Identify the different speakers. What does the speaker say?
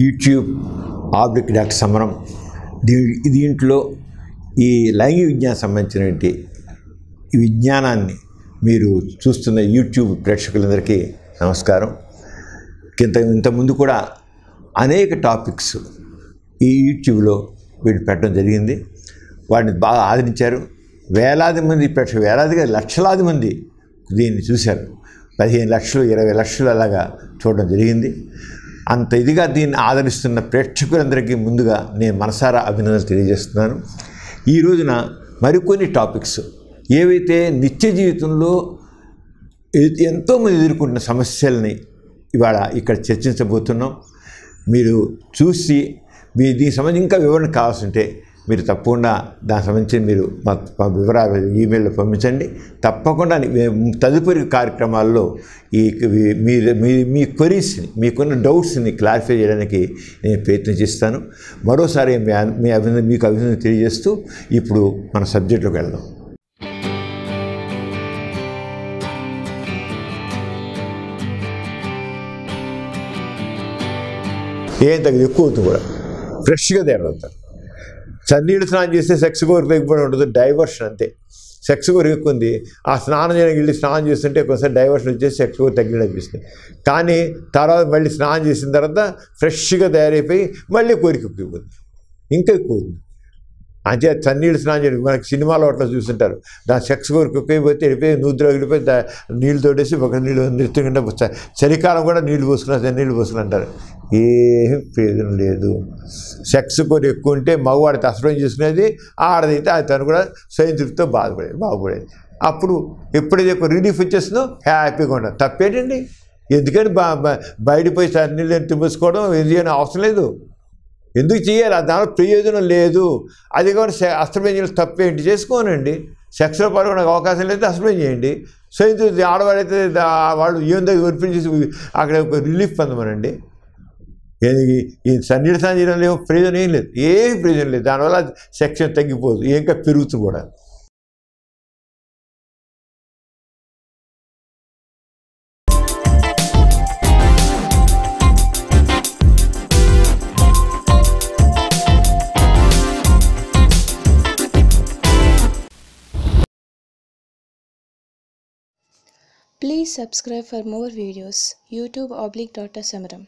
Speaker 1: YouTube oblique doctor సమరం దీంట్లో ఈ లైంగిక విజ్ఞానం సంబంధించినటువంటి ఈ విజ్ఞానాన్ని మీరు చూస్తున్న యూట్యూబ్ ప్రేక్షకులందరికీ నమస్కారం. ఇంతకుముందు కూడా అనేక టాపిక్స్ ఈ యూట్యూబ్లో వీళ్ళు పెట్టడం జరిగింది. వాటిని బాగా ఆదరించారు. వేలాది మంది వేలాదిగా లక్షలాది మంది దీన్ని చూశారు. 15 లక్షలు 20 లక్షలు అలాగా చూడడం జరిగింది. అంత ఇదిగా దీన్ని ఆదరిస్తున్న ప్రేక్షకులందరికీ ముందుగా నేను మనసారా అభినందనలు తెలియజేస్తున్నాను. ఈ రోజున మరికొన్ని టాపిక్స్ ఏవైతే నిత్య జీవితంలో ఎంతోమంది ఎదుర్కొంటున్న సమస్యల్ని ఇవాళ ఇక్కడ చర్చించబోతున్నాం. మీరు చూసి దీనికి సంబంధించి ఇంకా వివరణ కావాల్సి ఉంటే మీరు తప్పకుండా దానికి సంబంధించి మీరు మా వివరాలు ఈమెయిల్లో పంపించండి. తప్పకుండా తదుపరి కార్యక్రమాల్లో మీ క్వరీస్ని, మీకున్న డౌట్స్ని క్లారిఫై చేయడానికి నేను ప్రయత్నం చేస్తాను. మరోసారి మీకు అభినందన తెలియజేస్తూ ఇప్పుడు మన సబ్జెక్టులోకి వెళ్దాం. ఏం తగ్గదు, ఎక్కువ అవుతుంది కూడా, ఫ్రెష్గా తయారవుతారు. చన్నీళ్ళు స్నానం చేస్తే సెక్స్ కోరిక తగ్గిపోయి ఉంటుంది, డైవర్షన్ అంతే. సెక్స్ కోరిక ఎక్కువ ఉంది, ఆ స్నానం చేయడానికి వెళ్ళి స్నానం చేస్తుంటే ఒకసారి డైవర్షన్ వచ్చేసి సెక్స్ కోరిక తగ్గినట్టు అనిపిస్తుంది. కానీ తర్వాత మళ్ళీ స్నానం చేసిన తర్వాత ఫ్రెష్గా తయారైపోయి మళ్ళీ కోరిక ఎక్కువైపోతుంది, ఇంకా ఎక్కువ ఉంది. అంటే చన్నీళ్ళు స్నానం చేయడానికి మనకి సినిమాలో అట్లా చూస్తుంటారు. దాని సెక్స్ కోరిక ఎక్కువైపోతే వెళ్ళిపోయి నూతిలో వెళ్ళిపోయి నీళ్ళు తోడేసి ఒక నీళ్ళు నృత్యం చలికాలం కూడా నీళ్ళు పోసుకున్నా చన్నీళ్ళు పోసుకుని అంటారు. ఏం ప్రయోజనం లేదు. సెక్స్ కోరిక ఎక్కువ ఉంటే మగవాడి తస్పరం చేసుకునేది, ఆడదైతే అది తను కూడా స్వయం తృప్తితో బాగుపడేది. అప్పుడు ఎప్పుడైతే రిలీఫ్ వచ్చేస్తుందో హ్యాపీగా ఉండదు. తప్పేంటండి? ఎందుకని బయటపోయి చన్నీళ్ళు తిమ్మేసుకోవడం ఎందుకని అవసరం లేదు. ఎందుకు చేయాలి? దానిలో ప్రయోజనం లేదు. అది కూడా అస్త్రమేం చేయాలి, తప్పేంటి? చేసుకోనండి. సెక్స్లో పాల్గొనడానికి అవకాశం లేదు, అస్త్రమేం చేయండి. స్వయం ఆడవాడైతే వాళ్ళు ఏందో ఒరిపించేసి అక్కడ ఒక రిలీఫ్ పొందమనండి. ఈ సన్నీళ్ళు స్నానం చేయడం లేవు, ప్రయోజనం ఏం లేదు, ఏం ప్రయోజనం లేదు. దానివల్ల సెక్షన్ తగ్గిపోదు, ఇంకా పెరుగుతుంది కూడా.
Speaker 2: Please subscribe for more videos. YouTube / Dr. Samaram.